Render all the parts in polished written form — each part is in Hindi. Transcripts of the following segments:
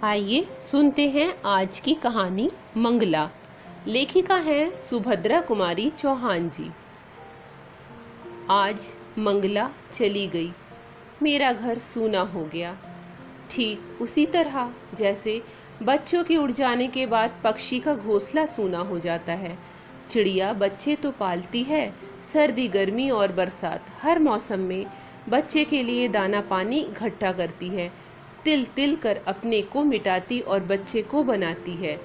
आइए सुनते हैं आज की कहानी मंगला। लेखिका है सुभद्रा कुमारी चौहान जी। आज मंगला चली गई, मेरा घर सूना हो गया। ठीक उसी तरह जैसे बच्चों के उड़ जाने के बाद पक्षी का घोंसला सूना हो जाता है। चिड़िया बच्चे तो पालती है, सर्दी गर्मी और बरसात हर मौसम में बच्चे के लिए दाना पानी इकट्ठा करती है, तिल तिल कर अपने को मिटाती और बच्चे को बनाती है।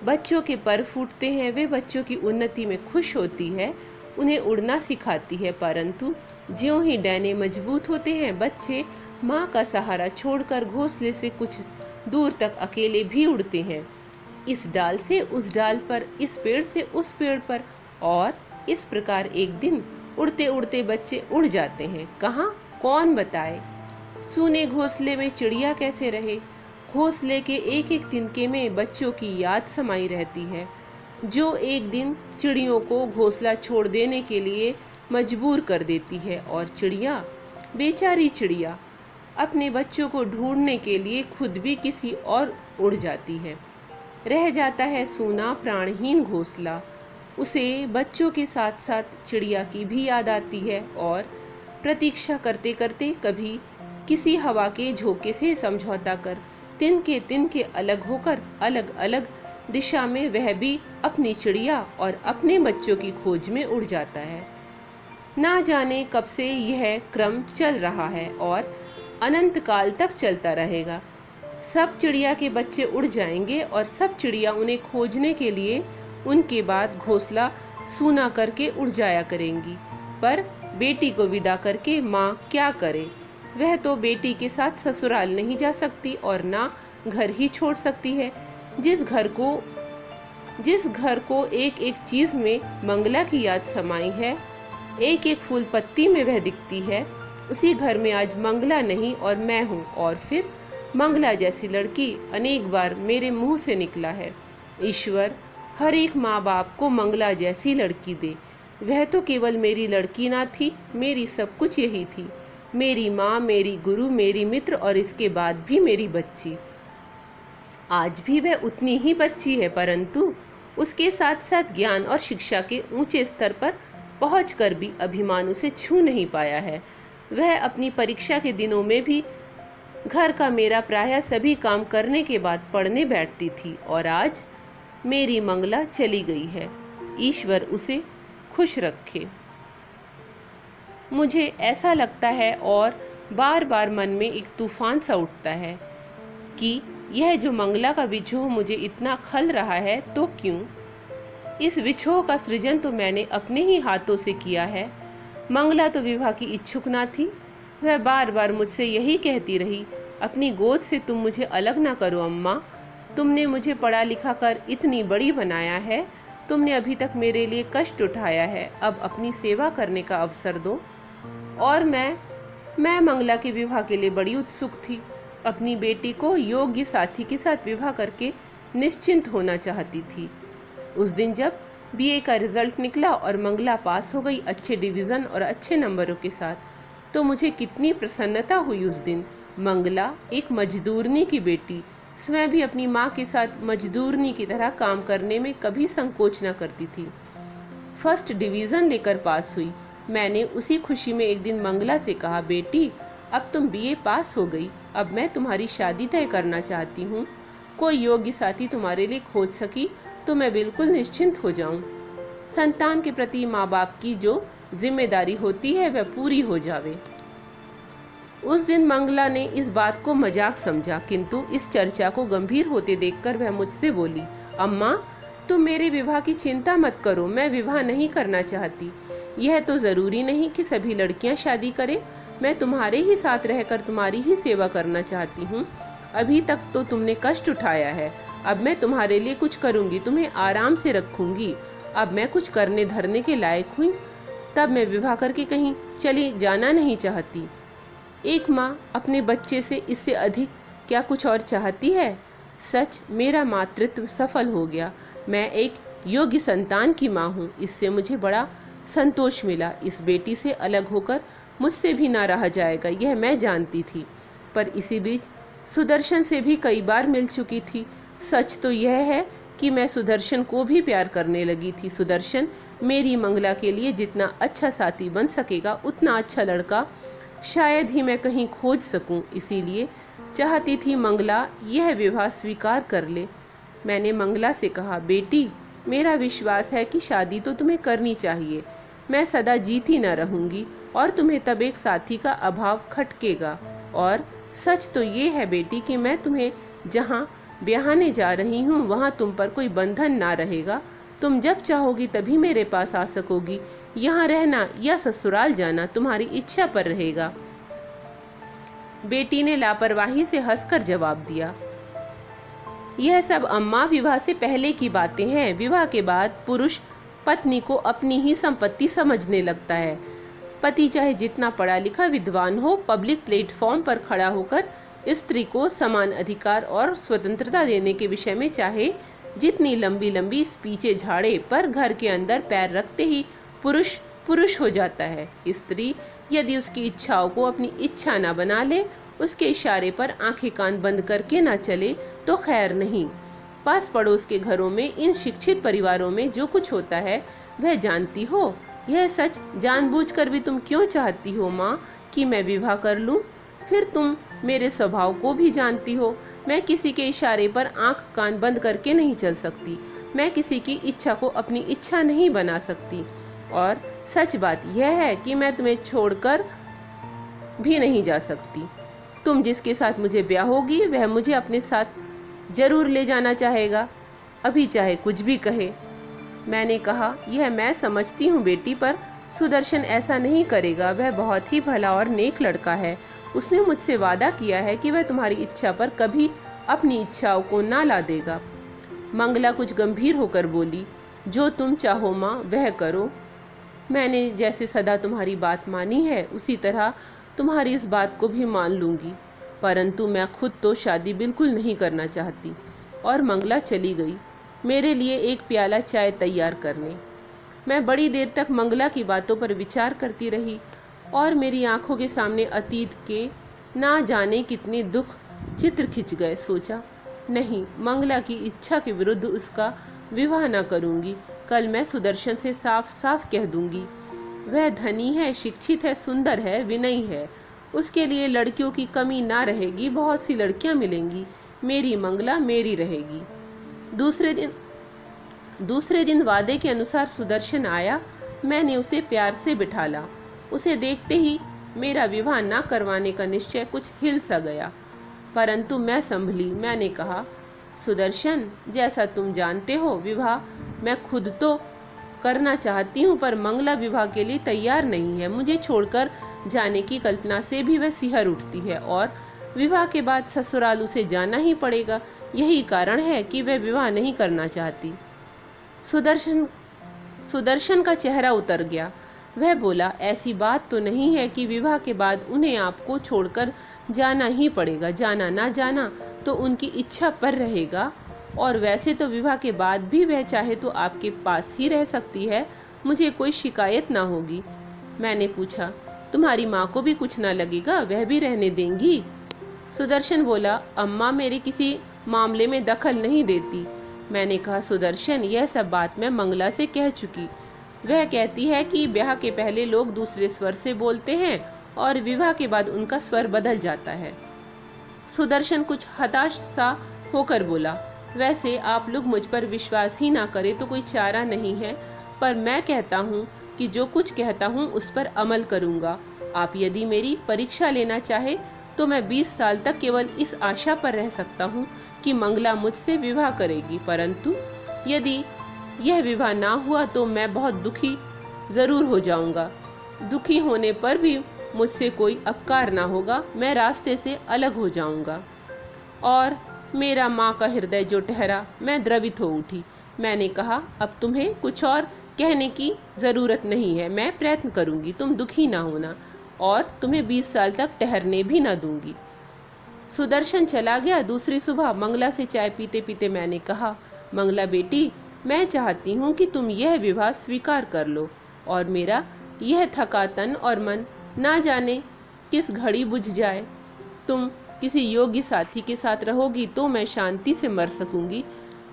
बच्चों के पर फूटते हैं, वे बच्चों की उन्नति में खुश होती है, उन्हें उड़ना सिखाती है। परंतु ज्यों ही डैने मजबूत होते हैं, बच्चे माँ का सहारा छोड़कर घोंसले से कुछ दूर तक अकेले भी उड़ते हैं, इस डाल से उस डाल पर, इस पेड़ से उस पेड़ पर। और इस प्रकार एक दिन उड़ते उड़ते बच्चे उड़ जाते हैं। कहाँ, कौन बताए? सूने घोंसले में चिड़िया कैसे रहे? घोंसले के एक एक तिनके में बच्चों की याद समाई रहती है, जो एक दिन चिड़ियों को घोंसला छोड़ देने के लिए मजबूर कर देती है। और चिड़िया, बेचारी चिड़िया, अपने बच्चों को ढूंढने के लिए खुद भी किसी और उड़ जाती है। रह जाता है सूना प्राणहीन घोंसला। उसे बच्चों के साथ साथ चिड़िया की भी याद आती है और प्रतीक्षा करते करते कभी किसी हवा के झोंके से समझौता कर तिनके अलग होकर अलग अलग दिशा में वह भी अपनी चिड़िया और अपने बच्चों की खोज में उड़ जाता है। ना जाने कब से यह क्रम चल रहा है और अनंत काल तक चलता रहेगा। सब चिड़िया के बच्चे उड़ जाएंगे और सब चिड़िया उन्हें खोजने के लिए उनके बाद घोंसला सूना करके उड़ जाया करेंगी। पर बेटी को विदा करके माँ क्या करे? वह तो बेटी के साथ ससुराल नहीं जा सकती और ना घर ही छोड़ सकती है। जिस घर को एक एक चीज में मंगला की याद समाई है, एक एक फूल पत्ती में वह दिखती है, उसी घर में आज मंगला नहीं और मैं हूँ। और फिर मंगला जैसी लड़की अनेक बार मेरे मुंह से निकला है। ईश्वर हर एक माँ बाप को मंगला जैसी लड़की दे। वह तो केवल मेरी लड़की ना थी, मेरी सब कुछ यही थी, मेरी माँ, मेरी गुरु, मेरी मित्र और इसके बाद भी मेरी बच्ची। आज भी वह उतनी ही बच्ची है, परंतु उसके साथ साथ ज्ञान और शिक्षा के ऊंचे स्तर पर पहुंचकर भी अभिमान उसे छू नहीं पाया है। वह अपनी परीक्षा के दिनों में भी घर का मेरा प्रायः सभी काम करने के बाद पढ़ने बैठती थी और आज मेरी मंगला चली गई है। ईश्वर उसे खुश रखे। मुझे ऐसा लगता है और बार बार मन में एक तूफान सा उठता है कि यह जो मंगला का विछोह मुझे इतना खल रहा है, तो क्यों? इस विछोह का सृजन तो मैंने अपने ही हाथों से किया है। मंगला तो विवाह की इच्छुक ना थी। वह बार बार मुझसे यही कहती रही, अपनी गोद से तुम मुझे अलग ना करो अम्मा, तुमने मुझे पढ़ा लिखा कर इतनी बड़ी बनाया है, तुमने अभी तक मेरे लिए कष्ट उठाया है, अब अपनी सेवा करने का अवसर दो। और मैं मंगला के विवाह के लिए बड़ी उत्सुक थी। अपनी बेटी को योग्य साथी के साथ विवाह करके निश्चिंत होना चाहती थी। उस दिन जब बीए का रिजल्ट निकला और मंगला पास हो गई अच्छे डिवीज़न और अच्छे नंबरों के साथ, तो मुझे कितनी प्रसन्नता हुई उस दिन। मंगला एक मजदूरनी की बेटी, स्वयं भी अपनी माँ के साथ मजदूरनी की तरह काम करने में कभी संकोच न करती थी। फर्स्ट डिवीज़न लेकर पास हुई। मैंने उसी खुशी में एक दिन मंगला से कहा, बेटी अब तुम बीए पास हो गई, अब मैं तुम्हारी शादी तय करना चाहती हूँ। कोई योग्य साथी तुम्हारे लिए खोज सकी तो मैं बिल्कुल निश्चिंत हो जाऊँ। संतान के प्रति माँ बाप की जो जिम्मेदारी होती है वह पूरी हो जावे। उस दिन मंगला ने इस बात को मजाक समझा, किंतु इस चर्चा को गंभीर होते देखकर वह मुझसे बोली, अम्मा तुम मेरे विवाह की चिंता मत करो, मैं विवाह नहीं करना चाहती। यह तो जरूरी नहीं कि सभी लड़कियां शादी करें। मैं तुम्हारे ही साथ रहकर तुम्हारी ही सेवा करना चाहती हूँ। अभी तक तो तुमने कष्ट उठाया है, अब मैं तुम्हारे लिए कुछ करूँगी, तुम्हें आराम से रखूँगी। अब मैं कुछ करने धरने के लायक हुई, तब मैं विवाह करके कहीं चली जाना नहीं चाहती। एक माँ अपने बच्चे से इससे अधिक क्या कुछ और चाहती है? सच मेरा मातृत्व सफल हो गया। मैं एक योग्य संतान की माँ हूँ, इससे मुझे बड़ा संतोष मिला। इस बेटी से अलग होकर मुझसे भी ना रहा जाएगा, यह मैं जानती थी। पर इसी बीच सुदर्शन से भी कई बार मिल चुकी थी। सच तो यह है कि मैं सुदर्शन को भी प्यार करने लगी थी। सुदर्शन मेरी मंगला के लिए जितना अच्छा साथी बन सकेगा उतना अच्छा लड़का शायद ही मैं कहीं खोज सकूं। इसीलिए चाहती थी मंगला यह विवाह स्वीकार कर ले। मैंने मंगला से कहा, बेटी, मेरा विश्वास है कि शादी तो तुम्हें करनी चाहिए। मैं सदा जीती न रहूंगी और तुम्हें तब एक साथी का अभाव खटकेगा। और सच तो ये है बेटी कि मैं तुम्हें जहाँ ब्याहने जा रही हूँ वहाँ तुम पर कोई बंधन ना रहेगा। तुम जब चाहोगी तभी मेरे पास आ सकोगी। यहाँ रहना या ससुराल जाना तुम्हारी इच्छा पर रहेगा। बेटी ने लापरवाही से हंसकर जवाब दिया, यह सब अम्मा विवाह से पहले की बातें हैं। विवाह के बाद पुरुष पत्नी को अपनी ही संपत्ति समझने लगता है। पति चाहे जितना पढ़ा लिखा विद्वान हो, पब्लिक प्लेटफॉर्म पर खड़ा होकर स्त्री को समान अधिकार और स्वतंत्रता देने के विषय में चाहे जितनी लंबी लंबी स्पीचें झाड़े, पर घर के अंदर पैर रखते ही पुरुष पुरुष हो जाता है। स्त्री यदि उसकी इच्छाओं को अपनी इच्छा न बना ले, उसके इशारे पर आंखें कान बंद करके न चले तो खैर नहीं। पास पड़ोस के घरों में, इन शिक्षित परिवारों में जो कुछ होता है वह जानती हो। यह सच जानबूझकर भी तुम क्यों चाहती हो माँ कि मैं विवाह कर लूं? फिर तुम मेरे स्वभाव को भी जानती हो। मैं किसी के इशारे पर आंख कान बंद करके नहीं चल सकती। मैं किसी की इच्छा को अपनी इच्छा नहीं बना सकती। और सच बात यह है कि मैं तुम्हें छोड़कर भी नहीं जा सकती। तुम जिसके साथ मुझे ब्याह होगी वह मुझे अपने साथ जरूर ले जाना चाहेगा, अभी चाहे कुछ भी कहे। मैंने कहा, यह मैं समझती हूँ बेटी, पर सुदर्शन ऐसा नहीं करेगा। वह बहुत ही भला और नेक लड़का है। उसने मुझसे वादा किया है कि वह तुम्हारी इच्छा पर कभी अपनी इच्छाओं को ना ला देगा। मंगला कुछ गंभीर होकर बोली, जो तुम चाहो माँ वह करो। मैंने जैसे सदा तुम्हारी बात मानी है उसी तरह तुम्हारी इस बात को भी मान लूंगी, परंतु मैं खुद तो शादी बिल्कुल नहीं करना चाहती। और मंगला चली गई मेरे लिए एक प्याला चाय तैयार करने। मैं बड़ी देर तक मंगला की बातों पर विचार करती रही और मेरी आंखों के सामने अतीत के ना जाने कितने दुख चित्र खिंच गए। सोचा, नहीं, मंगला की इच्छा के विरुद्ध उसका विवाह न करूंगी। कल मैं सुदर्शन से साफ साफ कह दूंगी। वह धनी है, शिक्षित है, सुंदर है, विनयी है। उसके लिए लड़कियों की कमी ना रहेगी। बहुत सी लड़कियां मिलेंगी। मेरी मंगला मेरी रहेगी। दूसरे दिन वादे के अनुसार सुदर्शन आया। मैंने उसे प्यार से बिठाला। उसे देखते ही मेरा विवाह न करवाने का निश्चय कुछ हिल सा गया, परंतु मैं संभली। मैंने कहा, सुदर्शन, जैसा तुम जानते हो विवाह मैं खुद तो करना चाहती हूँ, पर मंगला विवाह के लिए तैयार नहीं है। मुझे छोड़कर जाने की कल्पना से भी वह सिहर उठती है और विवाह के बाद ससुराल उसे जाना ही पड़ेगा। यही कारण है कि वह विवाह नहीं करना चाहती। सुदर्शन का चेहरा उतर गया। वह बोला, ऐसी बात तो नहीं है कि विवाह के बाद उन्हें आपको छोड़कर जाना ही पड़ेगा। जाना ना जाना तो उनकी इच्छा पर रहेगा, और वैसे तो विवाह के बाद भी वह चाहे तो आपके पास ही रह सकती है। मुझे कोई शिकायत ना होगी। मैंने पूछा, तुम्हारी माँ को भी कुछ ना लगेगा? वह भी रहने देंगी? सुदर्शन बोला, अम्मा मेरे किसी मामले में दखल नहीं देती। मैंने कहा, सुदर्शन, यह सब बात मैं मंगला से कह चुकी। वह कहती है कि ब्याह के पहले लोग दूसरे स्वर से बोलते हैं और विवाह के बाद उनका स्वर बदल जाता है। सुदर्शन कुछ हताश सा होकर बोला, वैसे आप लोग मुझ पर विश्वास ही ना करें तो कोई चारा नहीं है, पर मैं कहता हूँ कि जो कुछ कहता हूँ उस पर अमल करूँगा। आप यदि मेरी परीक्षा लेना चाहे तो मैं 20 साल तक केवल इस आशा पर रह सकता हूँ कि मंगला मुझसे विवाह करेगी, परंतु यदि यह विवाह ना हुआ तो मैं बहुत दुखी जरूर हो जाऊंगा। दुखी होने पर भी मुझसे कोई अपकार ना होगा। मैं रास्ते से अलग हो जाऊंगा। और मेरा माँ का हृदय जो ठहरा, मैं द्रवित हो उठी। मैंने कहा, अब तुम्हें कुछ और कहने की ज़रूरत नहीं है। मैं प्रयत्न करूंगी, तुम दुखी ना होना, और तुम्हें 20 साल तक ठहरने भी ना दूंगी। सुदर्शन चला गया। दूसरी सुबह मंगला से चाय पीते पीते मैंने कहा, मंगला बेटी, मैं चाहती हूँ कि तुम यह विवाह स्वीकार कर लो और मेरा यह थका तन और मन ना जाने किस घड़ी बुझ जाए। तुम किसी योग्य साथी के साथ रहोगी तो मैं शांति से मर सकूंगी,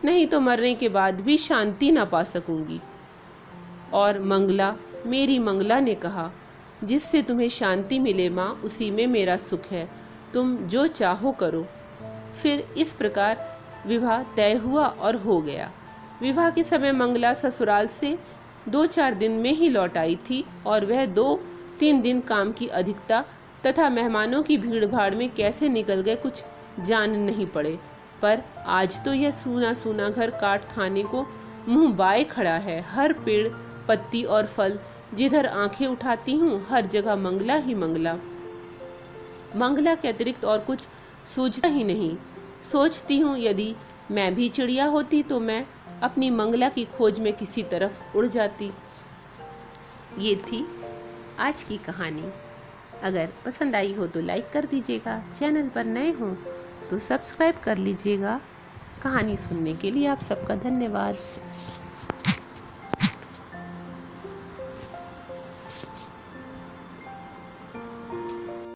नहीं तो मरने के बाद भी शांति न पा सकूंगी। और मंगला, मेरी मंगला ने कहा, जिससे तुम्हें शांति मिले माँ, उसी में मेरा सुख है, तुम जो चाहो करो। फिर इस प्रकार विवाह तय हुआ और हो गया। विवाह के समय मंगला ससुराल से 2-4 दिन में ही लौट आई थी और वह 2-3 दिन काम की अधिकता तथा मेहमानों की भीड़ भाड़ में कैसे निकल गए कुछ जान नहीं पड़े। पर आज तो यह सूना सूना घर काट खाने को मुंह बाए खड़ा है। हर पेड़, पत्ती और फल, जिधर आंखें उठाती हूँ हर जगह मंगला ही मंगला। मंगला के अतिरिक्त और कुछ सूझता ही नहीं। सोचती हूँ यदि मैं भी चिड़िया होती तो मैं अपनी मंगला की खोज में किसी तरफ उड़ जाती। ये थी आज की कहानी। अगर पसंद आई हो तो लाइक कर दीजिएगा, चैनल पर नए हो तो सब्सक्राइब कर लीजिएगा। कहानी सुनने के लिए आप सबका धन्यवाद।